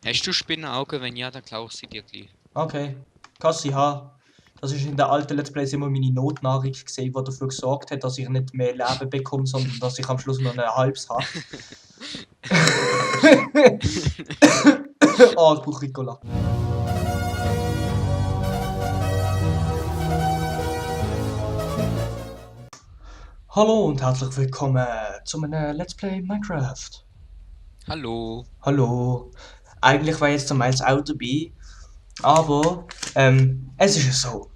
Hast du Spinnenaugen? Wenn ja, dann klaue ich sie dir gleich. Okay, kannst sie haben. Das ist in der alten Let's Plays immer meine Notnahrung gesehen, die dafür gesorgt hat, dass ich nicht mehr Leben bekomme, sondern dass ich am Schluss nur ein halbes habe. Oh, ich brauche Ricola. Hallo und herzlich willkommen zu einem Let's Play Minecraft. Hallo. Hallo. Eigentlich war jetzt einmal das Auto dabei, aber es ist ja so.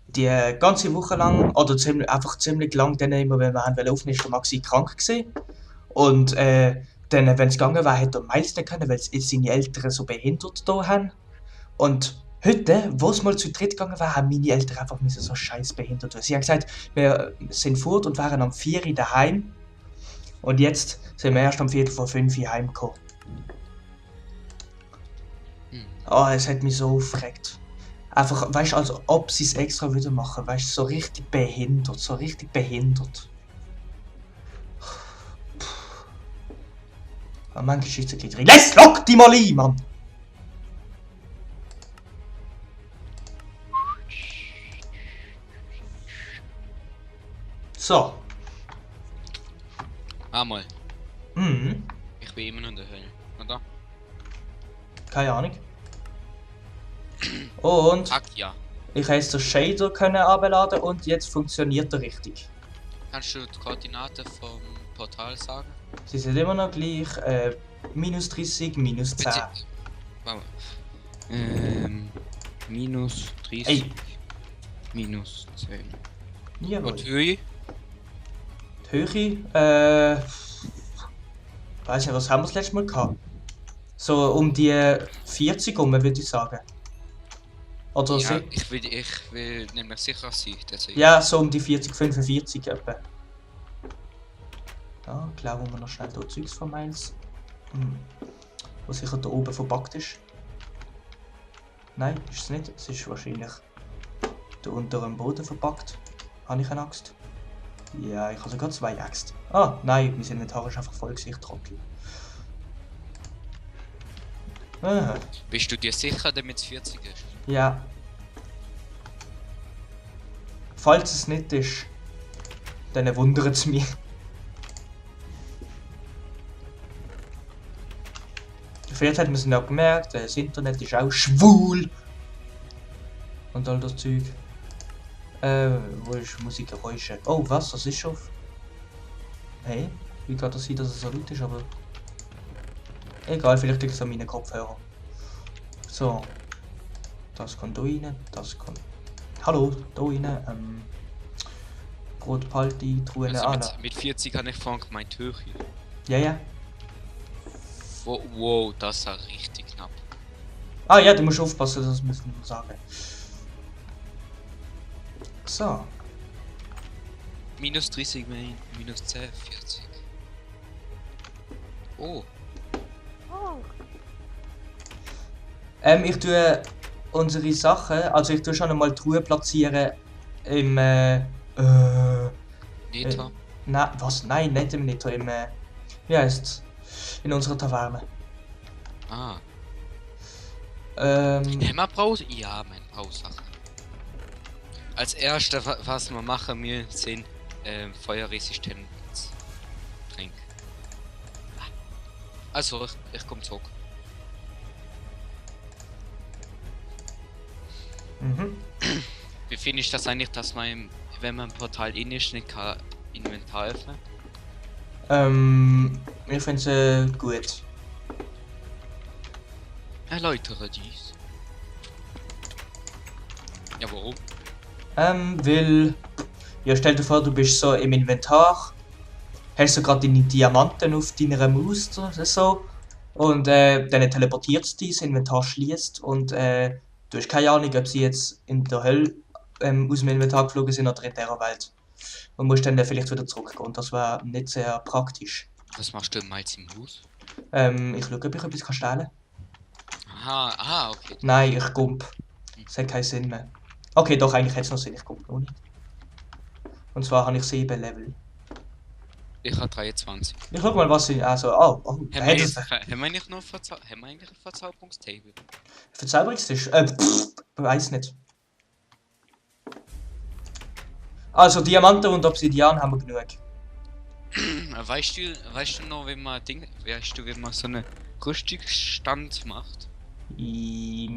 Die ganze Woche lang, oder ziemlich lang, dann immer, wenn wir aufnehmen wollten, ist der Maxi krank gewesen. Und dann, wenn es gegangen wäre, hätte er Miles nicht können, weil seine Eltern so behindert da haben. Und heute, wo es mal zu dritt gegangen wäre, haben meine Eltern einfach so scheiß behindert werden. Sie haben gesagt, wir sind fort und waren am 4 Uhr daheim. Und jetzt sind wir erst am 4 vor 5 Uhr heimgekommen. Oh, es hat mich so aufgeregt. Einfach, weißt du, als ob sie es extra wieder machen, weißt du, so richtig behindert, so richtig behindert. Aber manche Schützen geht drin. Lock die mal ein, Mann! So. Einmal. Mhm. Ich bin immer noch in der Hölle, oder? Keine Ahnung. Und Ach ja. ich habe jetzt den Shader können abladen und jetzt funktioniert er richtig. Kannst du die Koordinaten vom Portal sagen? Sie sind immer noch gleich. Minus 30, minus 10. Warte. Minus 30. Ey. Minus 10. Jawohl. Und Höhe? Die Höhe, weiß nicht, was haben wir das letzte Mal gehabt? So um die 40 würde ich sagen. Oder Ja, ich will nämlich sicher sein. Deswegen. Ja, so um die 40, 45 etwa. Ja, glauben wir noch schnell hier Zeugs von Miles. Wo sicher da oben verpackt ist. Nein, ist es nicht. Es ist wahrscheinlich da unter dem Boden verpackt. Habe ich eine Axt? Ja, ich habe sogar 2 Äxte. Ah, nein, mein Inventar ist einfach voll gewesen, Trottel. Ah, Bist du dir sicher, damit es 40 ist? ja. Falls es nicht ist, dann wundert es mich. Vielleicht hat man es noch gemerkt, das Internet ist auch schwul. Und all das Zeug. Wo ist Musikgeräusche? Oh, was? Das ist auf. Hey, wie kann das sein, dass es so laut ist, aber. Egal, vielleicht liegt es an meinen Kopfhörer. So. Das kommt da rein, das kommt. Hallo, da rein. Brotpalti, Truhe Also mit 40 habe ich vorhin gemeint Höhe. Ja, ja. Wow, das war richtig knapp. Ah ja, du musst aufpassen, das müssen wir sagen. So. Minus 30, minus 10, 40. Oh. Ich tue unsere Sachen, also ich tue schon einmal Truhe platzieren im Netto. Nein, was? Nein, nicht im Netto, im wie heißt's? In unserer Taverne. Ah. Ähm, Man braucht. Ja, man braucht Sachen. Als erstes, was wir machen, wir sind feuerresistent Trink. Also, ich komm zurück. Wie finde ich das eigentlich, dass man, wenn man im Portal in ist, nicht kann Inventar öffnen? ich finde es gut. Erläutere dies. Ja, warum? Weil, ja, stell dir vor, du bist so im Inventar, hast so gerade deine Diamanten auf deiner Maus oder so, und dann teleportiert es dich, das Inventar schließt und du hast keine Ahnung, ob sie jetzt in der Hölle aus dem Inventar geflogen sind oder in dieser Welt. Und musst dann vielleicht wieder zurückgehen. Und das wäre nicht sehr praktisch. Was machst du mal im Haus? Ich schaue, ob ich etwas stehlen kann. Aha, okay. Nein, ich gump. Das hat keinen Sinn mehr. Okay, doch, eigentlich hat es noch Sinn, ich gump noch nicht. Und zwar habe ich 7 Level. Ich habe 23. Ich schau mal, was ich. Also, oh, Haben wir, hey, jetzt, das haben wir eigentlich noch haben wir eigentlich ein Verzauberungstable? Verzauberungstisch. Weiß nicht. Also, Diamanten und Obsidian haben wir genug. Weißt du noch, wie man so einen Rüstungsstand macht? Ich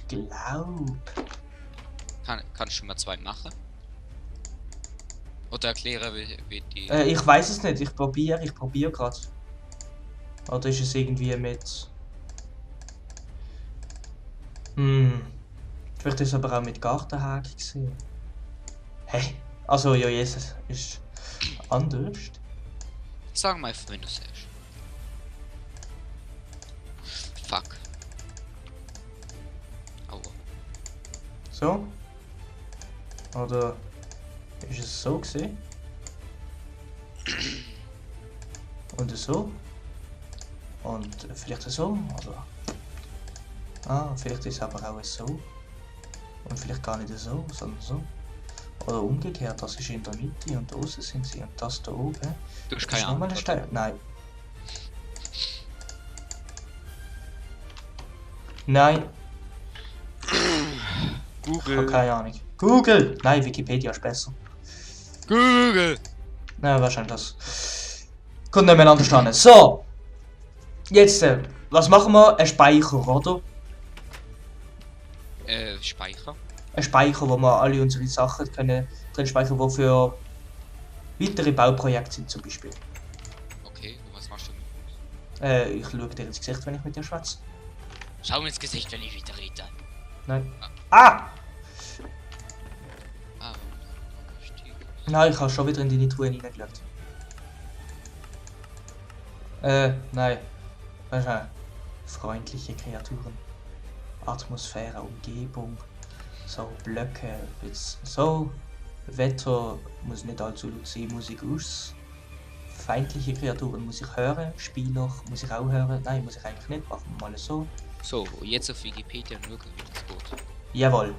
glaube. Kannst du mal 2 machen? Oder erklären, wie die. Ich weiß es nicht. Ich probiere gerade. Oder ist es irgendwie mit. Vielleicht ist es aber auch mit Gartenhäkchen gesehen. Hey. Also, ja, Jesus. Ist anders. Sag mal einfach, wenn du sagst. Fuck. Aua. So. Oder ist es so gesehen? Und so? Und vielleicht so? Oder? Ah, vielleicht ist es aber auch so. Und vielleicht gar nicht so, sondern so. Oder umgekehrt, das ist in der Mitte und außen sind sie und das da oben. Du hast Das keine ist nochmal Ahnung. ein Stein. Nein. Nein, ich habe Google. keine Ahnung. Google! Nein, Wikipedia ist besser. Google. Nein, wahrscheinlich das. Kommt nicht mehr anders an. So! Jetzt, was machen wir? Ein Speicher, oder? Speicher. Ein Speicher, wo wir alle unsere Sachen können drin speichern, die für weitere Bauprojekte sind, zum Beispiel. Okay, und was machst du mit? Ich schaue dir ins Gesicht, wenn ich mit dir schwätze. Schau mir ins Gesicht, wenn ich wieder rede. Nein. Ah! Ah, richtig. Nein, ich habe schon wieder in deine Truhe hineingeschaut. Nein. Weißt du, freundliche Kreaturen. Atmosphäre, Umgebung. So Blöcke. So. Wetter muss nicht allzu laut sein, Musik aus. Feindliche Kreaturen muss ich hören. Spieler muss ich auch hören. Nein, muss ich eigentlich nicht. Machen wir mal so. So, und jetzt auf Wikipedia schauen, wie das geht. Jawohl.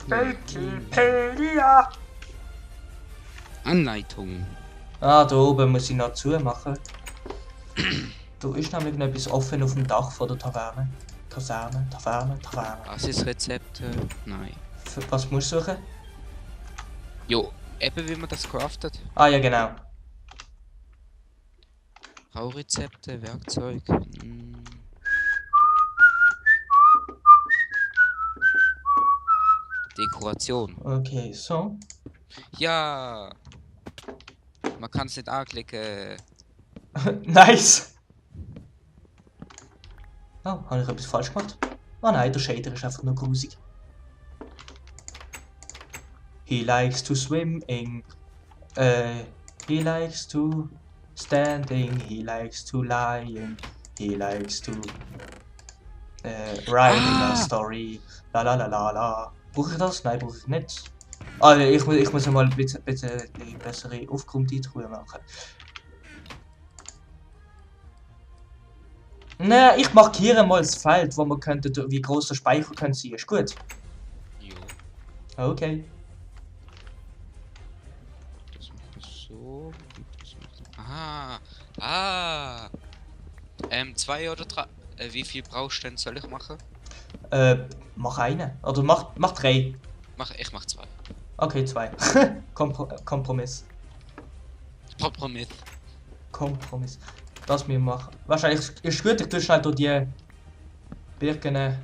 Wikipedia! Anleitung. Ah, da oben muss ich noch zumachen. Da ist nämlich noch etwas offen auf dem Dach von der Taverne. Taverne. Basisrezepte? Nein. Was musst du suchen? Jo, eben wie man das craftet. Ah ja, genau. Raurezepte, Werkzeug. Dekoration. Okay, so. Ja. Man kann es nicht anklicken. Nice! Oh, habe ich etwas falsch gemacht? Oh nein, der Shader ist einfach nur grusig. He likes to swimming. He likes to standing. He likes to lying. He likes to writing a story. La la la la la. Brauche ich das? Nein, brauche ich nicht. Ah, ich muss mal bitte eine bessere aufgeräumte Truhe machen. Nein, ich markiere mal das Feld, wo man könnte, wie groß der Speicher könnte sein. Ist gut? Jo. Okay. Das macht es so. Das macht... Ah. 2 oder 3. Wie viel brauchst du denn? Soll ich machen? Mach eine. Oder mach 3. Ich mach 2. Okay, 2. Kompromiss. Kompromiss. Das wir machen. Wahrscheinlich ist gut, ich tue schnell durch die Birken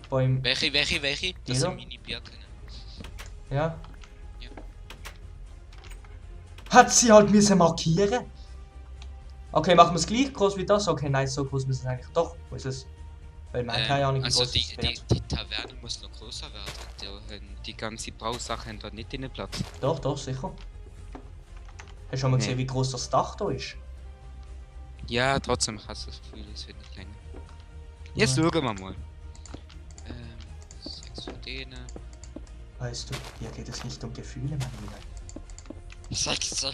Bäume. Welche? Das Die sind da? meine Birken. Ja. Ja. Hat sie halt müssen markieren? Okay, machen wir es gleich groß wie das? Okay, nein, so groß müssen es eigentlich doch. Wo ist es? Weil man hat keine Ahnung, wie Also groß es wird. die Taverne muss noch größer werden. Die ganze Brausache haben da nicht in den Platz. Doch, sicher. Hast du schon mal gesehen, Nee. wie groß das Dach da ist? Ja, trotzdem hast du das Gefühl, es wird nicht länger. Jetzt schauen wir mal. 6 von denen. Weißt du, hier geht es nicht um Gefühle, mein Lieber. 6.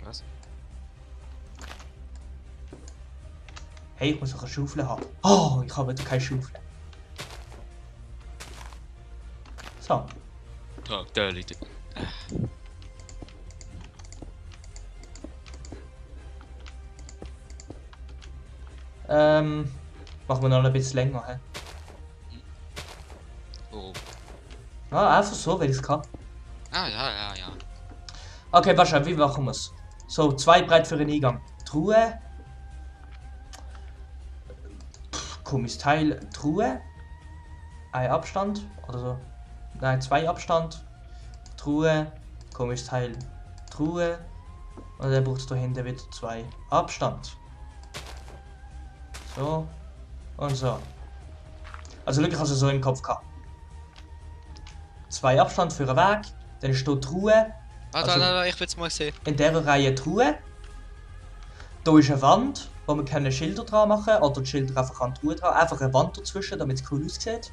Was? Hey, ich muss noch eine Schaufel haben. Oh, ich habe wieder keine Schaufel. So. Tag der Leute. Machen wir noch ein bisschen länger, hä? Oh. Ah, einfach so, weil ich es kann. Ah, ja. Okay, warte, wie machen wir es? So, 2 breit für den Eingang. Truhe. Komisches Teil. Truhe. Ein Abstand. Oder so. Nein, 2 Abstand. Truhe. Komisches Teil. Truhe. Und dann braucht es da hinten wieder 2 Abstand. So. Und so. Also wirklich also so im Kopf gehabt. 2 Abstand für einen Weg. Dann steht Truhe. Warte, Also- ich will's mal sehen. In dieser Reihe Truhe. Da ist eine Wand, wo man keine Schilder dran machen oder die Schilder einfach an die Truhe dran. Einfach eine Wand dazwischen, damit es cool aussieht.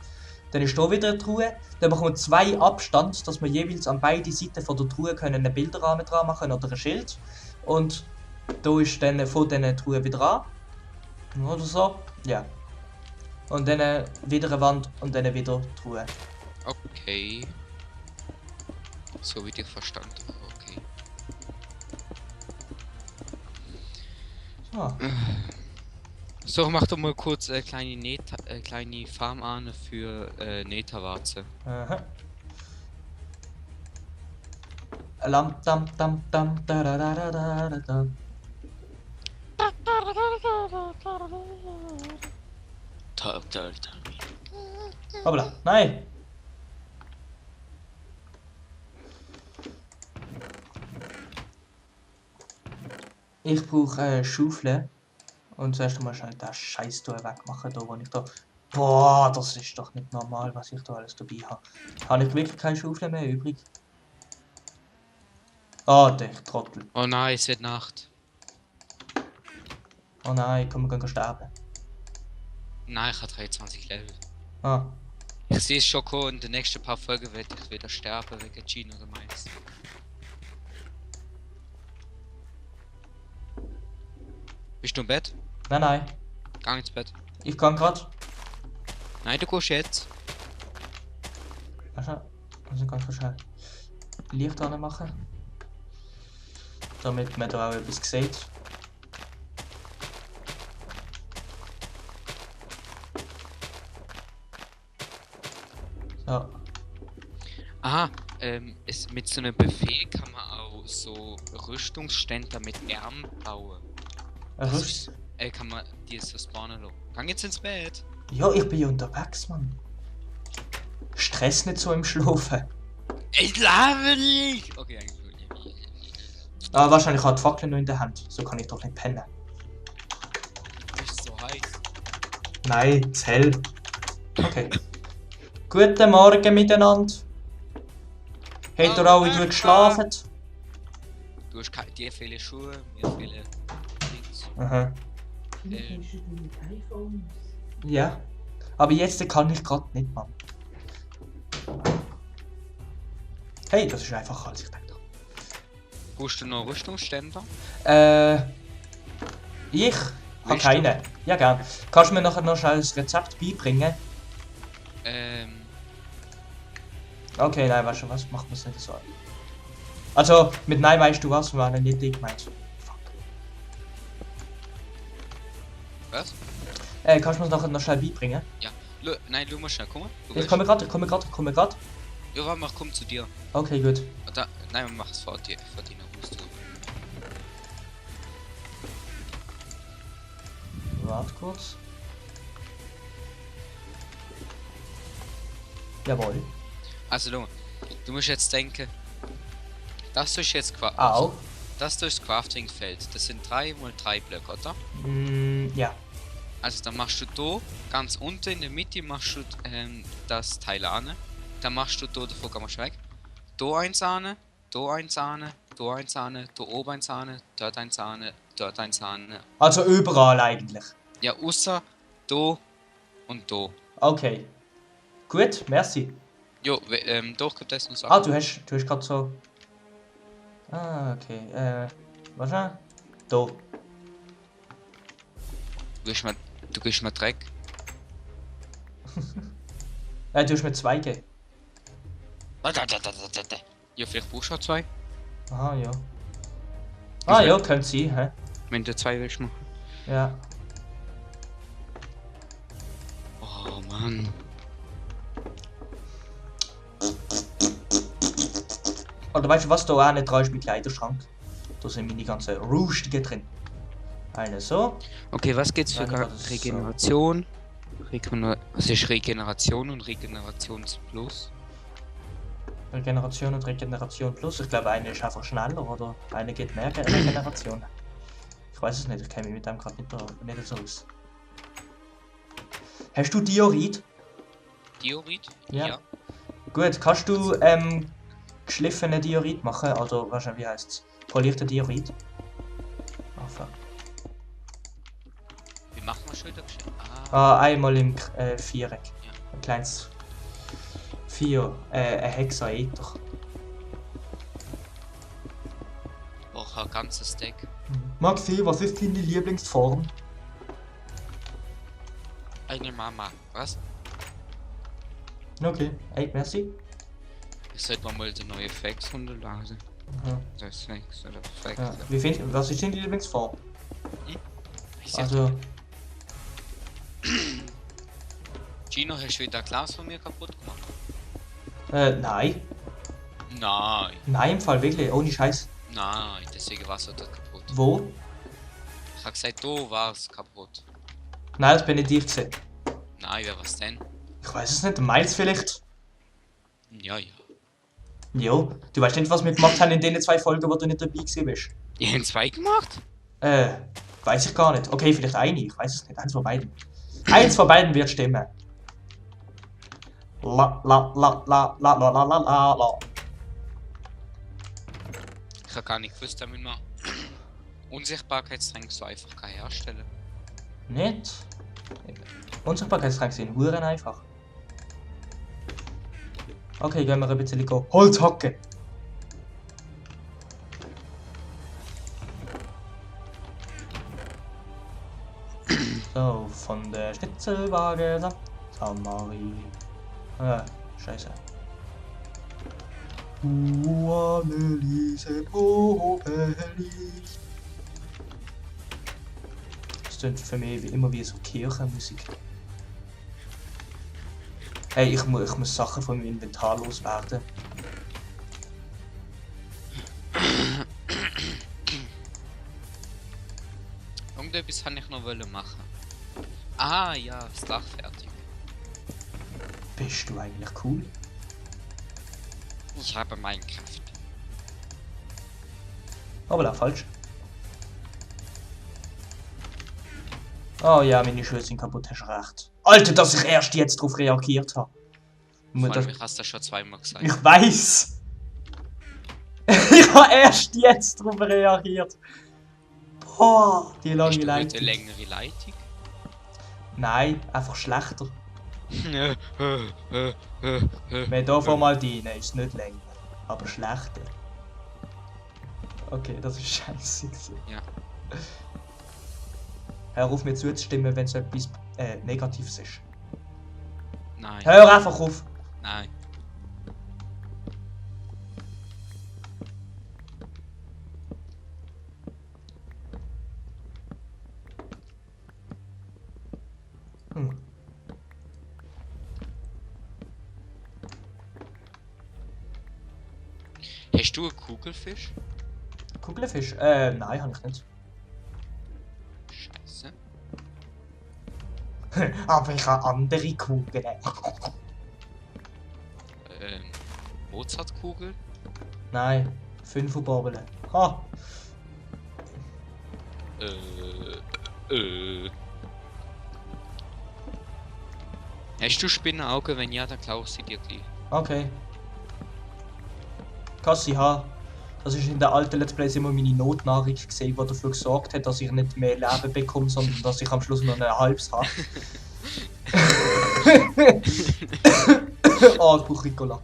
Dann ist hier wieder eine Truhe. Dann machen wir 2 Abstand, dass wir jeweils an beide Seiten von der Truhe können einen Bilderrahmen dran machen oder ein Schild. Und da ist dann von diesen Truhe wieder an. Oder so. Ja. Und dann wieder eine Wand und dann wieder die Truhe. Okay. So wie ich verstanden habe, okay. So. So, mach doch mal kurz kleine Farmahne für Netawarze. Aha. Lam dam dam dam da da da da da da da. Hoppla, nein! Ich brauche Schaufel. Und zuerst mal schnell den Scheiß hier wegmachen, da wo ich da... Boah, das ist doch nicht normal, was ich da alles dabei habe. Habe ich wirklich keine Schaufel mehr übrig? Ah, der Trottel. Oh nein, es wird Nacht. Oh nein, komm, wir gehen sterben. Nein, ich habe 23 Level. Ah, Ich sehe es schon kommen, in den nächsten paar Folgen werde ich wieder sterben wegen Gene oder meins. Bist du im Bett? nein, nein. Gang ins Bett. Ich kann grad. Nein, du gehst jetzt. Also, ganz schnell Licht machen. Damit man da auch etwas sieht. So. Aha, mit so einem Buffet kann man auch so Rüstungsständer mit Ärmeln bauen. Ein Das Rüst. ist, kann man die so spawnen lassen. Gang jetzt ins Bett. Ja, ich bin ja unterwegs, Mann. Stress nicht so im Schlafen. Ich schlafe nicht! Okay, eigentlich nicht. Aber wahrscheinlich hat die Fackel noch in der Hand. So kann ich doch nicht pennen. Ist so heiß. Nein, zu hell. Okay. Guten Morgen miteinander. Habt ihr alle gut geschlafen? Du hast dir viele Schuhe, mir viele Dings. Aha. Äh, Ja. Aber jetzt kann ich gerade nicht, Mann. Hey, das ist einfacher als ich dachte. Brauchst du noch Rüstungsständer? Ich habe Willst keine. Ja, gern. Kannst du mir nachher noch schnell das Rezept beibringen? Okay, nein, weißt du was? Machen wir es nicht so. Also, mit Nein weißt du was, wir waren nicht ich gemeint. Fuck. Was? Kannst du mir das nachher noch schnell beibringen? Ja. Nein, du musst schnell kommen. Ich komme gerade, ich komme gerade. Ja, warte mal, komm zu dir. Okay, gut. Oder, nein, mach es vor dir, vor deiner Brust. Warte kurz. Jawohl. Also, du musst jetzt denken, das ist jetzt Au. das ist das Crafting-Feld. Das sind 3 mal 3 Blöcke, oder? Ja. Also dann machst du da ganz unten in der Mitte machst du das Teil an. Dann machst du da davon gehen wir weg. Da eins an, da eins an, da eins an, da oben eins an, dort eins an, dort eins an. Also überall eigentlich. Ja, außer da und da. Okay. Gut, merci. Jo, doch gibt es noch Sachen. Ah, du hast gerade so... Ah, okay. Was da? Da. Du gibst mir Dreck. Du hast mir 2 gegeben. Ja, vielleicht brauchst du auch 2. Aha, ja. Ah ja, könnte sein, hä? Wenn du 2 willst machen. Ja. Oh Mann. Oder weißt du was, da auch nicht dran ist mit Kleiderschrank? Da sind meine ganzen Rüstungen drin. Eine so. Okay, was geht's für Nein, ich hatte es Regeneration? Was ist Regeneration und Regenerationsplus? Regeneration und Regeneration plus. Ich glaube, eine ist einfach schneller oder eine geht mehr Regeneration. Ich weiß es nicht, ich kenne mich mit dem gerade nicht so aus. Hast du Diorit? Diorit? Ja. Gut, kannst du geschliffene Diorit machen? Also, wahrscheinlich, wie heißt es? Polierte Diorit? Ah, fuck. Wie macht man Schilder geschehen? Einmal im Viereck. Ja. Ein kleines 4, ein Hexaeder. Brauche ein ganzes Deck. Maxi, was ist deine Lieblingsform? Eine Mama. Was? Okay, ey, merci. Ich sollte mal den neuen Effekt runterladen. Ja. Das ist nichts oder Effekt. Ja. Was ist deine Lieblingsform? Ich sag, Also, Gino, hast du wieder ein Glas von mir kaputt gemacht? nein. Nein. Nein, im Fall wirklich, ohne Scheiß. Nein, deswegen war es dort kaputt. Wo? Ich hab gesagt, du warst kaputt. Nein, das bin nicht ich gewesen. Nein, wer war's denn? Ich weiß es nicht, Miles vielleicht? Ja, ja. Jo, du weißt nicht, was wir gemacht haben in den 2 Folgen, wo du nicht dabei gewesen bist. Ihr habt 2 gemacht? Weiß ich gar nicht. Okay, vielleicht eine, ich weiß es nicht. Eins von beiden. Eins von beiden wird stimmen. La la la la la la la la la la. Ich hab gar nicht gewusst, damit man Unsichtbarkeitstränke so einfach kann herstellen. Nicht? Unsichtbarkeitstränke sind huren einfach. Okay, gehen wir ein bisschen Holz hacken. So, von der Schnitzelwaage Samari. Scheiße. Anneliese Popeli. Das klingt für mich immer wie so Kirchenmusik. Hey, ich muss Sachen von meinem Inventar loswerden. Irgendetwas kann ich noch machen. Ah ja, das Dach fertig. Bist du eigentlich cool? Ich habe Minecraft. Aber da falsch. Oh ja, meine Schuhe sind kaputt, hast recht. Alter, dass ich erst jetzt darauf reagiert habe. Vor allem, ich hast das schon zweimal gesagt. Ich weiß. Ich habe erst jetzt darauf reagiert. Boah, die lange Hast du heute eine Leitung. längere Leitung? Nein, einfach schlechter. Wir Wir haben hier vor mal die, ist nicht länger, aber schlechter. Okay, das ist scheiße. Ja. Hör auf mir zuzustimmen, wenn es etwas Negatives ist. Nein. Hör einfach auf! Nein. Hm. Hast du einen Kugelfisch? Kugelfisch? Nein, habe ich nicht. Scheiße. Aber ich habe andere Kugeln. Mozartkugel? Nein, 5 Bobbeln. Ha! Hast du Spinnenaugen? Wenn ja, dann klaue ich sie dir gleich. Okay. Kassi ha. Das ist in der alten Let's Plays immer meine Notnahrung gesehen, die dafür gesorgt hat, dass ich nicht mehr Leben bekomme, sondern dass ich am Schluss nur ein halbes habe. Oh, ich brauche Ricola.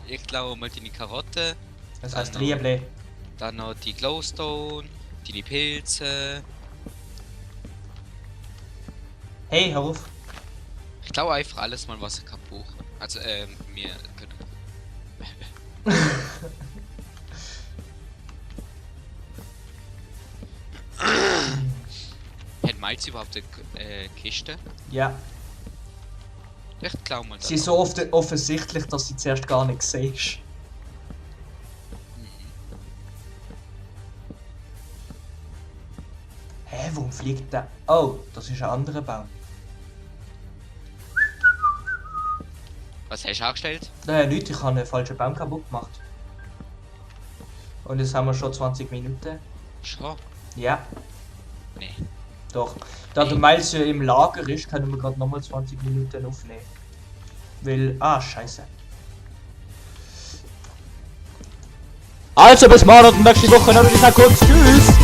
Ich klaue mal deine Karotte, Das heisst Rieble. dann noch die Glowstone, deine Pilze. Hey, hör auf. Ich klaue einfach alles mal, was ich kann brauchen. Also, mir können. Hat Miles überhaupt eine Kiste? Ja. Ich klau mal das. Sie ist so offensichtlich, dass sie zuerst gar nicht siehst. Hä, warum fliegt der? Oh, das ist ein anderer Baum. Was hast du angestellt? Nichts, ich habe einen falschen Baum kaputt gemacht. Und jetzt haben wir schon 20 Minuten. Schon? Ja, Nee. doch. Da der Miles ja im Lager ist, können wir gerade nochmal 20 Minuten aufnehmen. Weil. Ah, scheiße. Also bis morgen und nächste Woche noch kurz. Tschüss!